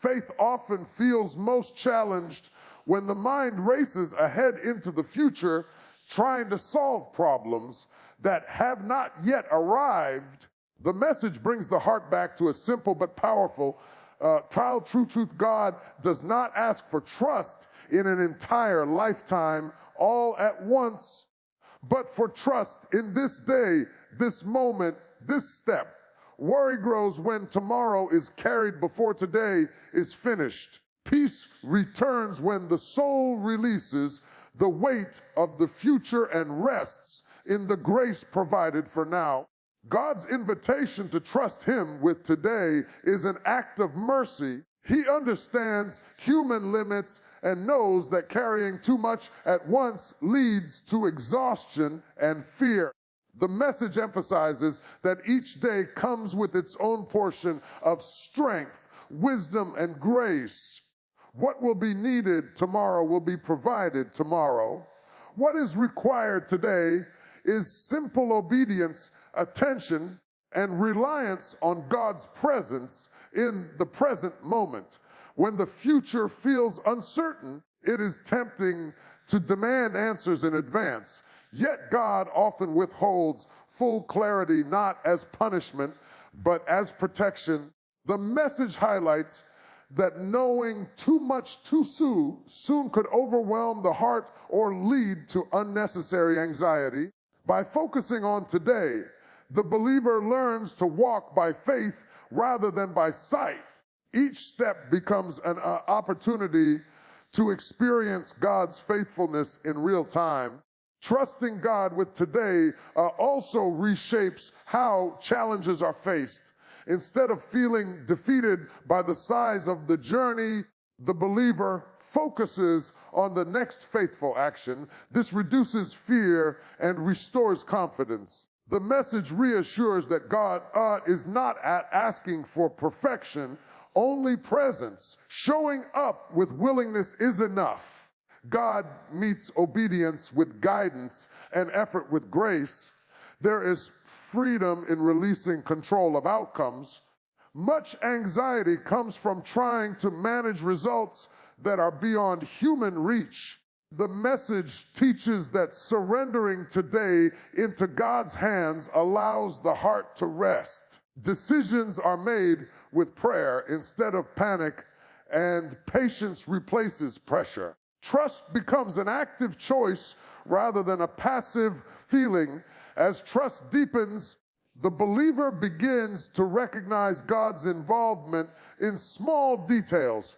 Faith often feels most challenged when the mind races ahead into the future, trying to solve problems that have not yet arrived. The message brings the heart back to a simple but powerful trial, true truth. God does not ask for trust in an entire lifetime all at once, but for trust in this day, this moment, this step. Worry grows when tomorrow is carried before today is finished. Peace returns when the soul releases the weight of the future and rests in the grace provided for now. God's invitation to trust Him with today is an act of mercy. He understands human limits and knows that carrying too much at once leads to exhaustion and fear. The message emphasizes that each day comes with its own portion of strength, wisdom, and grace. What will be needed tomorrow will be provided tomorrow. What is required today is simple obedience, attention, and reliance on God's presence in the present moment. When the future feels uncertain, it is tempting to demand answers in advance. Yet God often withholds full clarity, not as punishment, but as protection. The message highlights that knowing too much too soon could overwhelm the heart or lead to unnecessary anxiety. By focusing on today, the believer learns to walk by faith rather than by sight. Each step becomes an opportunity to experience God's faithfulness in real time. Trusting God with today also reshapes how challenges are faced. Instead of feeling defeated by the size of the journey, the believer focuses on the next faithful action. This reduces fear and restores confidence. The message reassures that God is not asking for perfection, only presence. Showing up with willingness is enough. God meets obedience with guidance and effort with grace. There is freedom in releasing control of outcomes. Much anxiety comes from trying to manage results that are beyond human reach. The message teaches that surrendering today into God's hands allows the heart to rest. Decisions are made with prayer instead of panic, and patience replaces pressure. Trust becomes an active choice rather than a passive feeling. As trust deepens, the believer begins to recognize God's involvement in small details.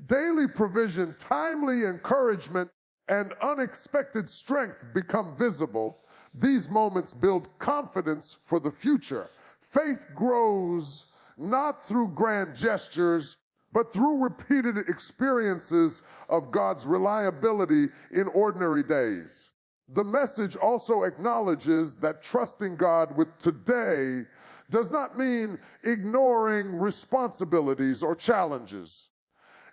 Daily provision, timely encouragement, and unexpected strength become visible. These moments build confidence for the future. Faith grows not through grand gestures, but through repeated experiences of God's reliability in ordinary days. The message also acknowledges that trusting God with today does not mean ignoring responsibilities or challenges.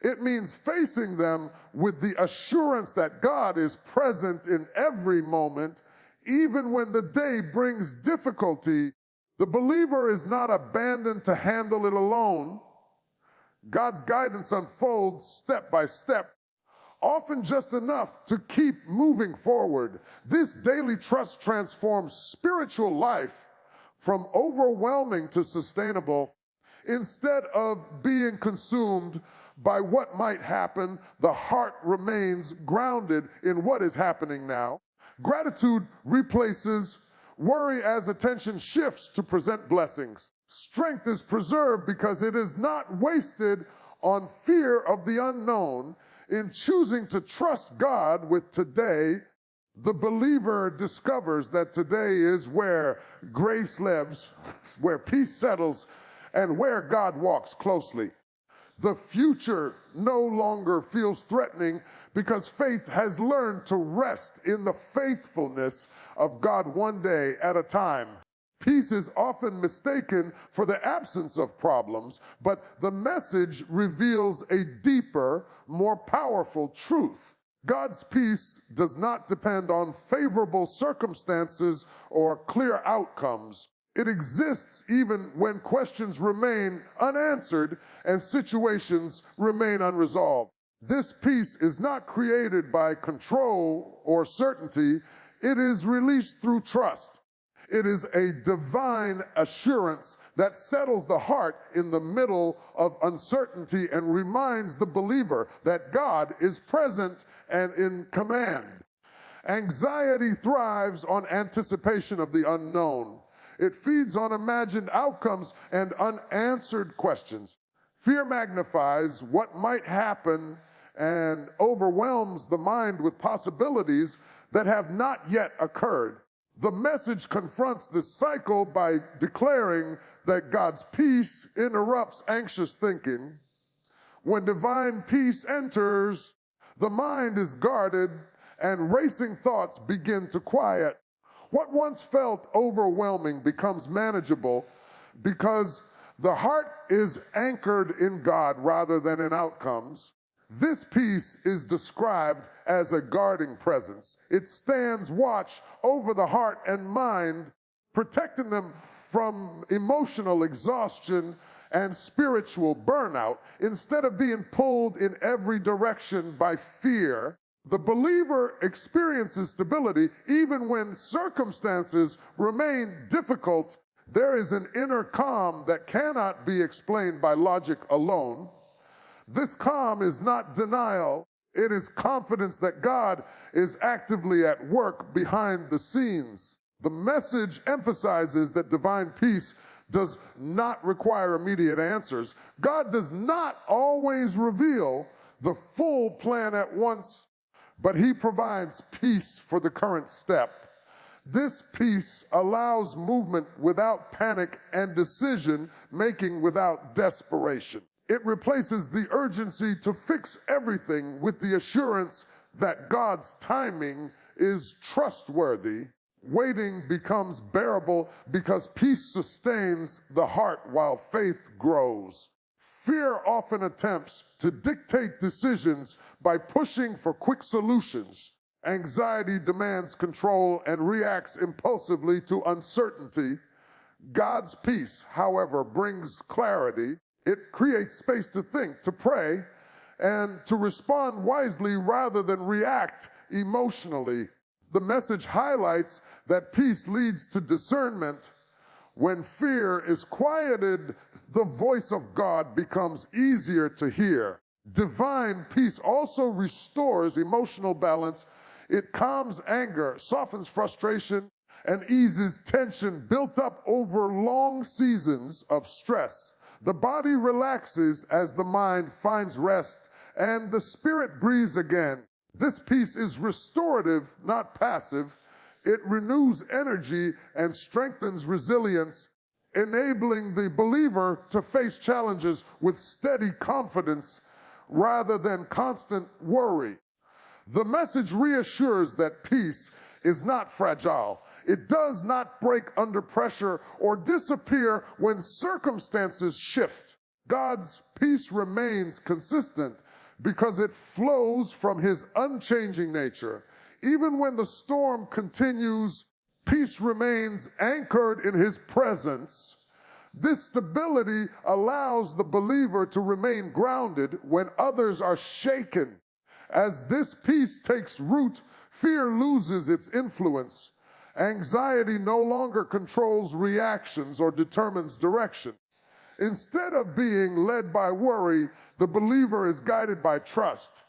It means facing them with the assurance that God is present in every moment, even when the day brings difficulty. The believer is not abandoned to handle it alone. God's guidance unfolds step by step, often just enough to keep moving forward. This daily trust transforms spiritual life from overwhelming to sustainable. Instead of being consumed by what might happen, the heart remains grounded in what is happening now. Gratitude replaces worry as attention shifts to present blessings. Strength is preserved because it is not wasted on fear of the unknown. In choosing to trust God with today, the believer discovers that today is where grace lives, where peace settles, and where God walks closely. The future no longer feels threatening because faith has learned to rest in the faithfulness of God one day at a time. Peace is often mistaken for the absence of problems, but the message reveals a deeper, more powerful truth. God's peace does not depend on favorable circumstances or clear outcomes. It exists even when questions remain unanswered and situations remain unresolved. This peace is not created by control or certainty. It is released through trust. It is a divine assurance that settles the heart in the middle of uncertainty and reminds the believer that God is present and in command. Anxiety thrives on anticipation of the unknown. It feeds on imagined outcomes and unanswered questions. Fear magnifies what might happen and overwhelms the mind with possibilities that have not yet occurred. The message confronts this cycle by declaring that God's peace interrupts anxious thinking. When divine peace enters, the mind is guarded and racing thoughts begin to quiet. What once felt overwhelming becomes manageable because the heart is anchored in God rather than in outcomes. This peace is described as a guarding presence. It stands watch over the heart and mind, protecting them from emotional exhaustion and spiritual burnout. Instead of being pulled in every direction by fear, the believer experiences stability even when circumstances remain difficult. There is an inner calm that cannot be explained by logic alone. This calm is not denial. It is confidence that God is actively at work behind the scenes. The message emphasizes that divine peace does not require immediate answers. God does not always reveal the full plan at once, but He provides peace for the current step. This peace allows movement without panic and decision making without desperation. It replaces the urgency to fix everything with the assurance that God's timing is trustworthy. Waiting becomes bearable because peace sustains the heart while faith grows. Fear often attempts to dictate decisions by pushing for quick solutions. Anxiety demands control and reacts impulsively to uncertainty. God's peace, however, brings clarity. It creates space to think, to pray, and to respond wisely rather than react emotionally. The message highlights that peace leads to discernment. When fear is quieted, the voice of God becomes easier to hear. Divine peace also restores emotional balance. It calms anger, softens frustration, and eases tension built up over long seasons of stress. The body relaxes as the mind finds rest, and the spirit breathes again. This peace is restorative, not passive. It renews energy and strengthens resilience, enabling the believer to face challenges with steady confidence rather than constant worry. The message reassures that peace is not fragile. It does not break under pressure or disappear when circumstances shift. God's peace remains consistent because it flows from His unchanging nature. Even when the storm continues, peace remains anchored in His presence. This stability allows the believer to remain grounded when others are shaken. As this peace takes root, fear loses its influence. Anxiety no longer controls reactions or determines direction. Instead of being led by worry, the believer is guided by trust.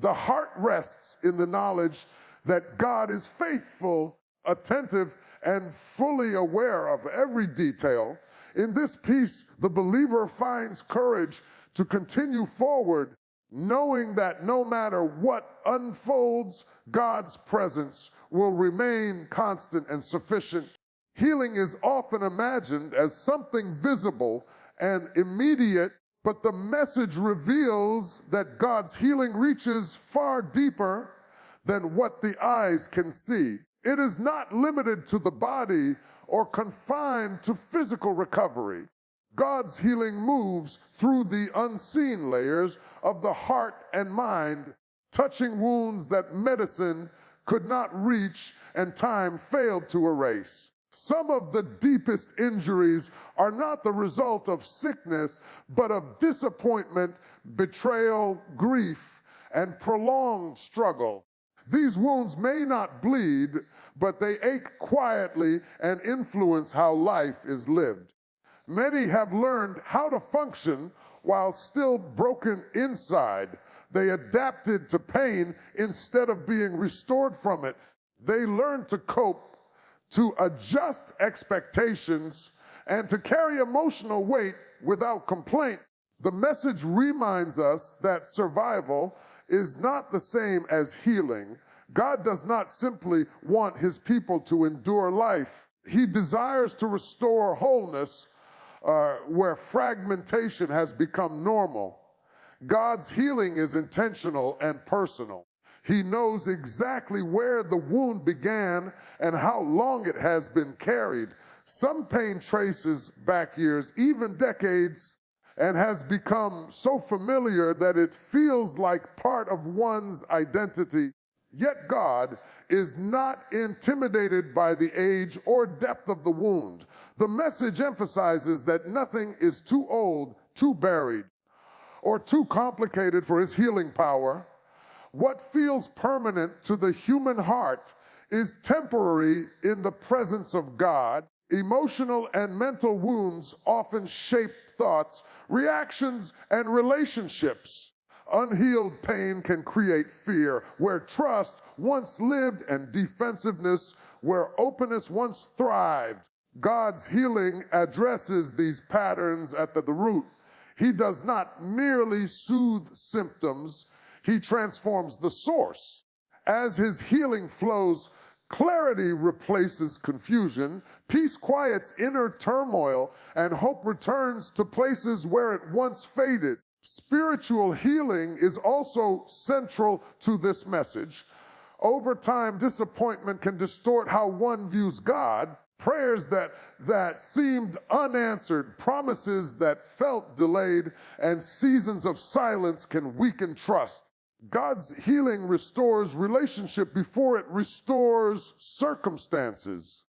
The heart rests in the knowledge that God is faithful, attentive, and fully aware of every detail. In this peace, the believer finds courage to continue forward, knowing that no matter what unfolds, God's presence will remain constant and sufficient. Healing is often imagined as something visible and immediate, but the message reveals that God's healing reaches far deeper than what the eyes can see. It is not limited to the body or confined to physical recovery. God's healing moves through the unseen layers of the heart and mind, touching wounds that medicine could not reach and time failed to erase. Some of the deepest injuries are not the result of sickness, but of disappointment, betrayal, grief, and prolonged struggle. These wounds may not bleed, but they ache quietly and influence how life is lived. Many have learned how to function while still broken inside. They adapted to pain instead of being restored from it. They learned to cope, to adjust expectations, and to carry emotional weight without complaint. The message reminds us that survival is not the same as healing. God does not simply want his people to endure life. He desires to restore wholeness where fragmentation has become normal. God's healing is intentional and personal. He knows exactly where the wound began and how long it has been carried. Some pain traces back years, even decades, and has become so familiar that it feels like part of one's identity. Yet God is not intimidated by the age or depth of the wound. The message emphasizes that nothing is too old, too buried, or too complicated for his healing power. What feels permanent to the human heart is temporary in the presence of God. Emotional and mental wounds often shape thoughts, reactions, and relationships. Unhealed pain can create fear, where trust once lived, and defensiveness, where openness once thrived. God's healing addresses these patterns at the root. He does not merely soothe symptoms, he transforms the source. As his healing flows, clarity replaces confusion, peace quiets inner turmoil, and hope returns to places where it once faded. Spiritual healing is also central to this message. Over time, disappointment can distort how one views God. Prayers that seemed unanswered, promises that felt delayed, and seasons of silence can weaken trust. God's healing restores relationship before it restores circumstances.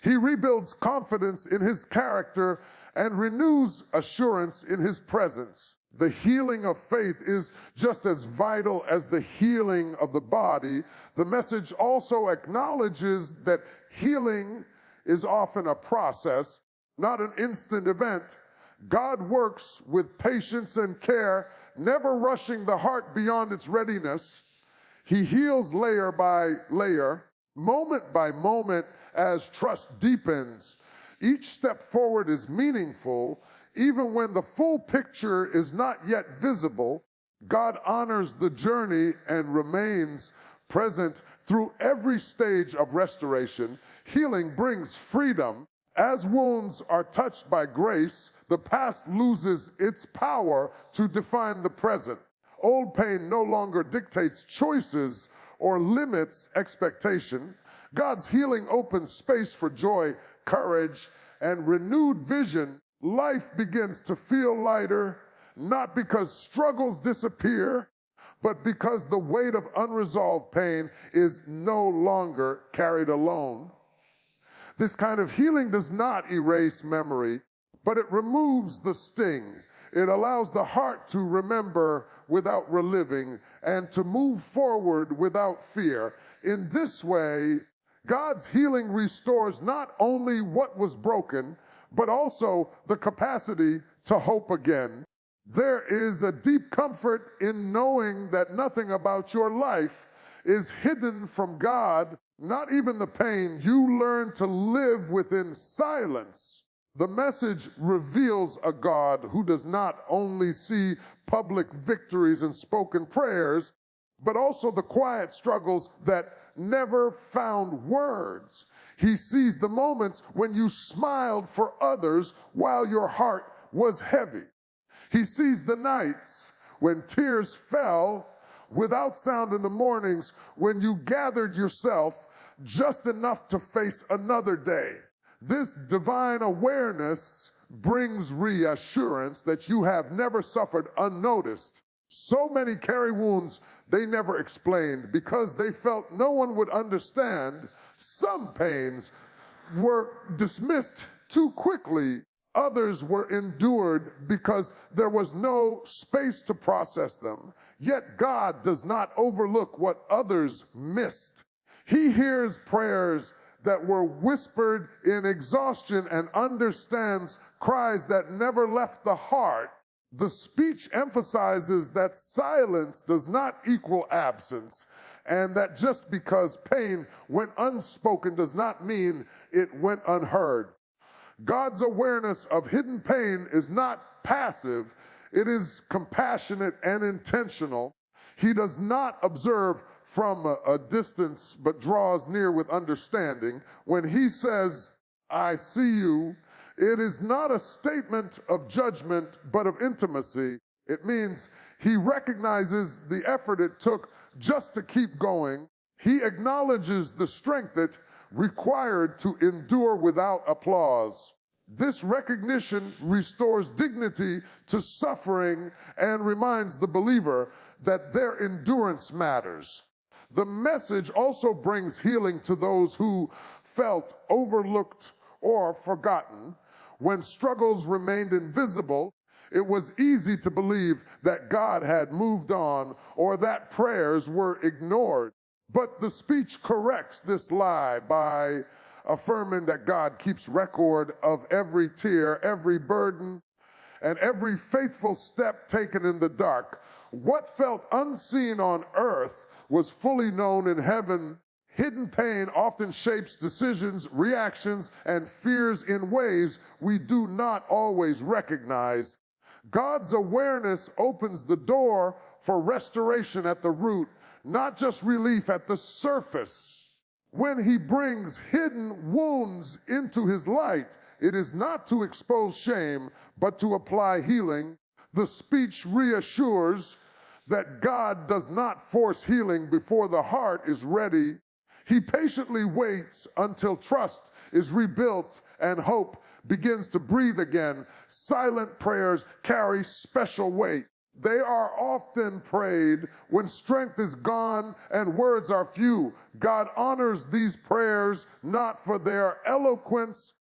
He rebuilds confidence in his character and renews assurance in his presence. The healing of faith is just as vital as the healing of the body. The message also acknowledges that healing is often a process, not an instant event. God works with patience and care, never rushing the heart beyond its readiness. He heals layer by layer, moment by moment, as trust deepens. Each step forward is meaningful. Even when the full picture is not yet visible, God honors the journey and remains present through every stage of restoration. Healing brings freedom. As wounds are touched by grace, the past loses its power to define the present. Old pain no longer dictates choices or limits expectation. God's healing opens space for joy, courage, and renewed vision. Life begins to feel lighter, not because struggles disappear, but because the weight of unresolved pain is no longer carried alone. This kind of healing does not erase memory, but it removes the sting. It allows the heart to remember without reliving and to move forward without fear. In this way, God's healing restores not only what was broken, but also the capacity to hope again. There is a deep comfort in knowing that nothing about your life is hidden from God, not even the pain. You learn to live within silence. The message reveals a God who does not only see public victories and spoken prayers, but also the quiet struggles that never found words. He sees the moments when you smiled for others while your heart was heavy. He sees the nights when tears fell without sound, in the mornings when you gathered yourself just enough to face another day. This divine awareness brings reassurance that you have never suffered unnoticed. So many carry wounds they never explained because they felt no one would understand. Some pains were dismissed too quickly. Others were endured because there was no space to process them. Yet God does not overlook what others missed. He hears prayers that were whispered in exhaustion and understands cries that never left the heart. The speech emphasizes that silence does not equal absence, and that just because pain went unspoken does not mean it went unheard. God's awareness of hidden pain is not passive, it is compassionate and intentional. He does not observe from a distance, but draws near with understanding. When he says, I see you, it is not a statement of judgment, but of intimacy. It means he recognizes the effort it took just to keep going. He acknowledges the strength it required to endure without applause. This recognition restores dignity to suffering and reminds the believer that their endurance matters. The message also brings healing to those who felt overlooked or forgotten. When struggles remained invisible, it was easy to believe that God had moved on or that prayers were ignored. But the speech corrects this lie by affirming that God keeps record of every tear, every burden, and every faithful step taken in the dark. What felt unseen on earth was fully known in heaven. Hidden pain often shapes decisions, reactions, and fears in ways we do not always recognize. God's awareness opens the door for restoration at the root, not just relief at the surface. When he brings hidden wounds into his light, it is not to expose shame, but to apply healing. The speech reassures that God does not force healing before the heart is ready. He patiently waits until trust is rebuilt and hope begins to breathe again. Silent prayers carry special weight. They are often prayed when strength is gone and words are few. God honors these prayers not for their eloquence,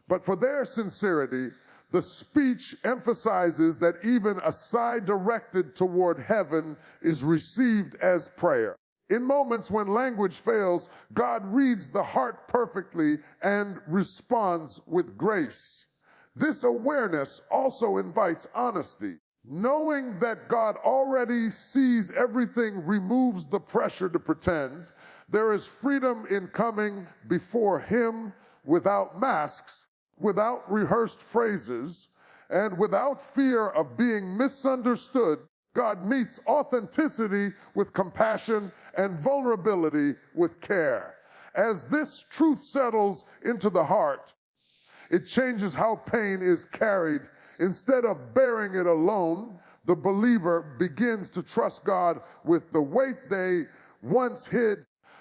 but for their sincerity. The speech emphasizes that even a sigh directed toward heaven is received as prayer. In moments when language fails, God reads the heart perfectly and responds with grace. This awareness also invites honesty. Knowing that God already sees everything removes the pressure to pretend. There is freedom in coming before Him without masks, without rehearsed phrases, and without fear of being misunderstood. God meets authenticity with compassion and vulnerability with care. As this truth settles into the heart, it changes how pain is carried. Instead of bearing it alone, the believer begins to trust God with the weight they once hid.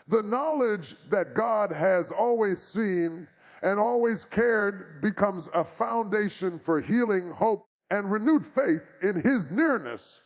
The knowledge that God has always seen and always cared becomes a foundation for healing, hope, and renewed faith in His nearness.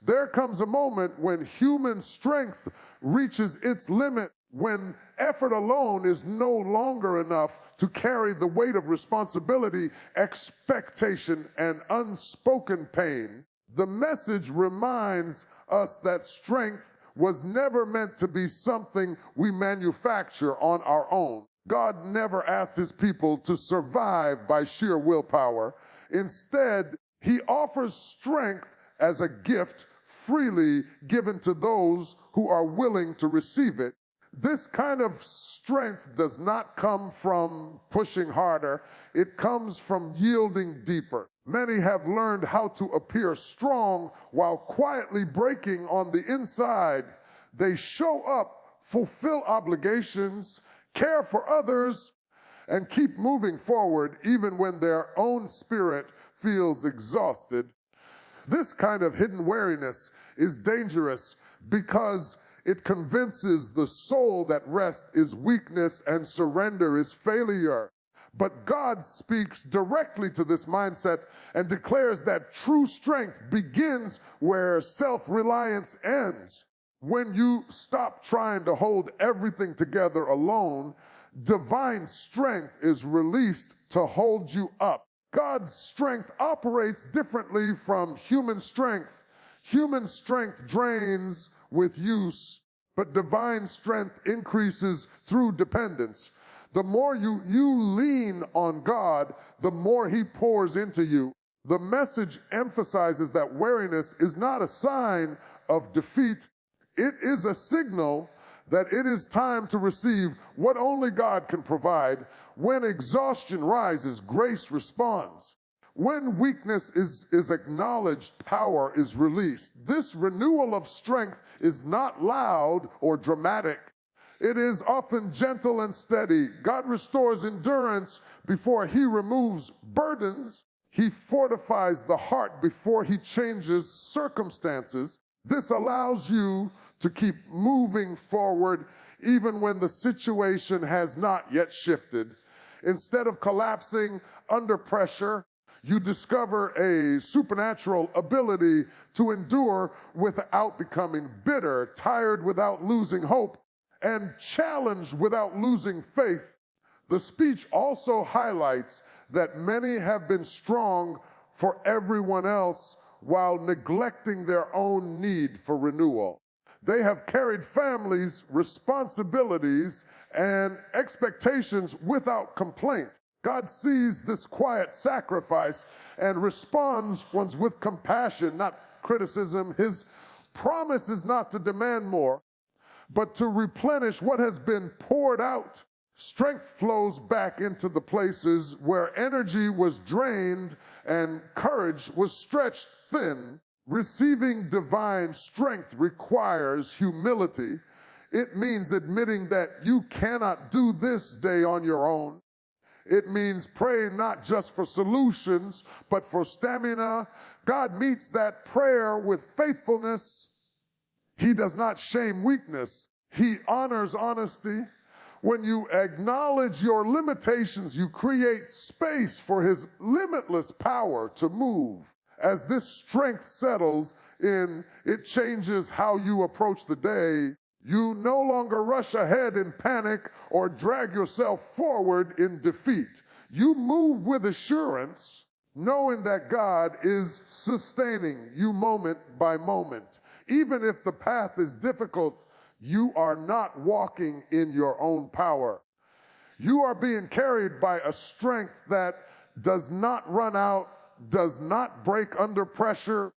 There comes a moment when human strength reaches its limit, when effort alone is no longer enough to carry the weight of responsibility, expectation, and unspoken pain. The message reminds us that strength was never meant to be something we manufacture on our own. God never asked His people to survive by sheer willpower. Instead, He offers strength as a gift freely given to those who are willing to receive it. This kind of strength does not come from pushing harder. It comes from yielding deeper. Many have learned how to appear strong while quietly breaking on the inside. They show up, fulfill obligations, care for others, and keep moving forward even when their own spirit feels exhausted. This kind of hidden weariness is dangerous because it convinces the soul that rest is weakness and surrender is failure. But God speaks directly to this mindset and declares that true strength begins where self-reliance ends. When you stop trying to hold everything together alone, divine strength is released to hold you up. God's strength operates differently from human strength. Human strength drains with use, but divine strength increases through dependence. The more you lean on God, the more He pours into you. The message emphasizes that weariness is not a sign of defeat. It is a signal that it is time to receive what only God can provide. When exhaustion rises, grace responds. When weakness is acknowledged, power is released. This renewal of strength is not loud or dramatic. It is often gentle and steady. God restores endurance before He removes burdens. He fortifies the heart before He changes circumstances. This allows you to keep moving forward even when the situation has not yet shifted. Instead of collapsing under pressure, you discover a supernatural ability to endure without becoming bitter, tired without losing hope, and challenged without losing faith. The speech also highlights that many have been strong for everyone else while neglecting their own need for renewal. They have carried families, responsibilities, and expectations without complaint. God sees this quiet sacrifice and responds once with compassion, not criticism. His promise is not to demand more, but to replenish what has been poured out. Strength flows back into the places where energy was drained and courage was stretched thin. Receiving divine strength requires humility. It means admitting that you cannot do this day on your own. It means praying not just for solutions, but for stamina. God meets that prayer with faithfulness. He does not shame weakness. He honors honesty. When you acknowledge your limitations, you create space for His limitless power to move. As this strength settles in, it changes how you approach the day. You no longer rush ahead in panic or drag yourself forward in defeat. You move with assurance, knowing that God is sustaining you moment by moment. Even if the path is difficult, you are not walking in your own power. You are being carried by a strength that does not run out, does not break under pressure,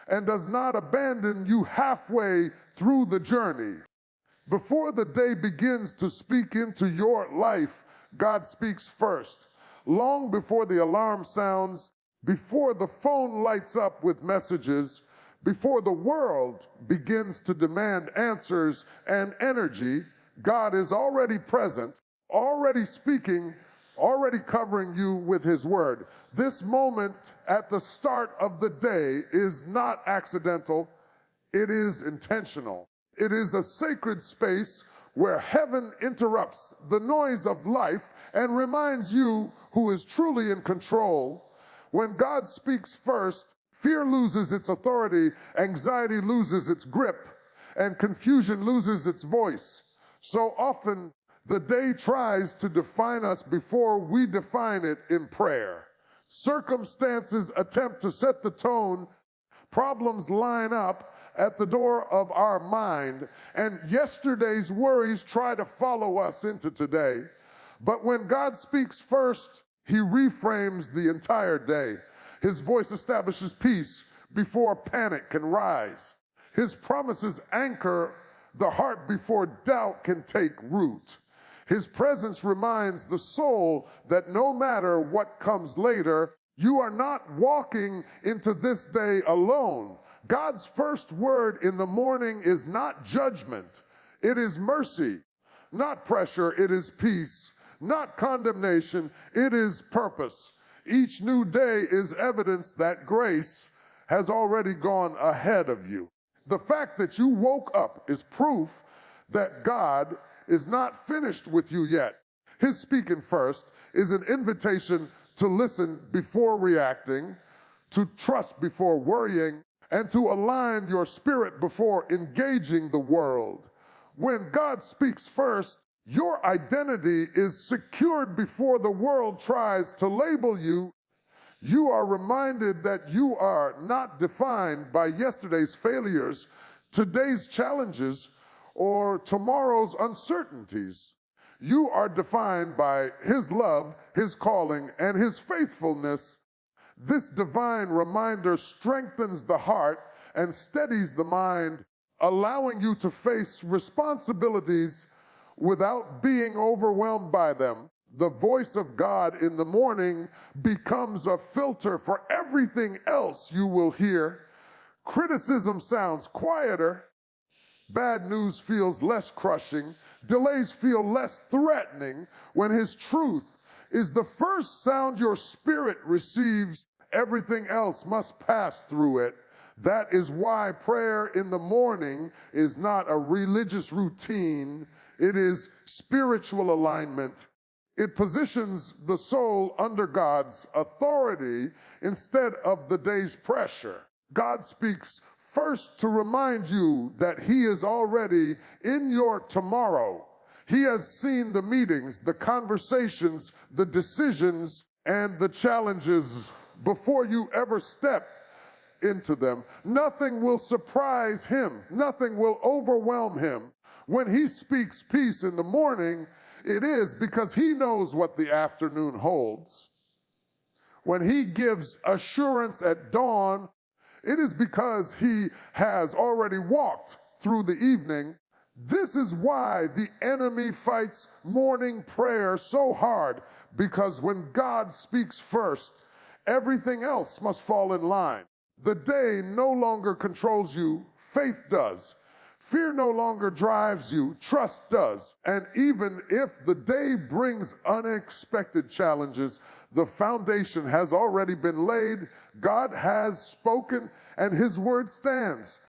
and does not abandon you halfway through the journey. Before the day begins to speak into your life, God speaks first. Long before the alarm sounds, before the phone lights up with messages, before the world begins to demand answers and energy, God is already present, already speaking, already covering you with His word. This moment at the start of the day is not accidental, it is intentional. It is a sacred space where heaven interrupts the noise of life and reminds you who is truly in control. When God speaks first, fear loses its authority, anxiety loses its grip, and confusion loses its voice. So often, the day tries to define us before we define it in prayer. Circumstances attempt to set the tone, problems line up at the door of our mind, and yesterday's worries try to follow us into today. But when God speaks first, He reframes the entire day. His voice establishes peace before panic can rise. His promises anchor the heart before doubt can take root. His presence reminds the soul that no matter what comes later, you are not walking into this day alone. God's first word in the morning is not judgment, it is mercy. Not pressure, it is peace. Not condemnation, it is purpose. Each new day is evidence that grace has already gone ahead of you. The fact that you woke up is proof that God is not finished with you yet. His speaking first is an invitation to listen before reacting, to trust before worrying, and to align your spirit before engaging the world. When God speaks first, Your identity is secured before the world tries to label you. You are reminded that you are not defined by yesterday's failures, today's challenges, or tomorrow's uncertainties. You are defined by His love, His calling, and His faithfulness. This divine reminder strengthens the heart and steadies the mind, allowing you to face responsibilities without being overwhelmed by them. The voice of God in the morning becomes a filter for everything else you will hear. Criticism sounds quieter. Bad news feels less crushing. Delays feel less threatening when His truth is the first sound your spirit receives. Everything else must pass through it. That is why prayer in the morning is not a religious routine. It is spiritual alignment. It positions the soul under God's authority instead of the day's pressure. God speaks first to remind you that He is already in your tomorrow. He has seen the meetings, the conversations, the decisions, and the challenges before you ever step into them. Nothing will surprise Him. Nothing will overwhelm Him. When He speaks peace in the morning, it is because He knows what the afternoon holds. When He gives assurance at dawn, it is because He has already walked through the evening. This is why the enemy fights morning prayer so hard, because when God speaks first, everything else must fall in line. The day no longer controls you, faith does. Fear no longer drives you, trust does. And even if the day brings unexpected challenges, the foundation has already been laid. God has spoken, and His word stands.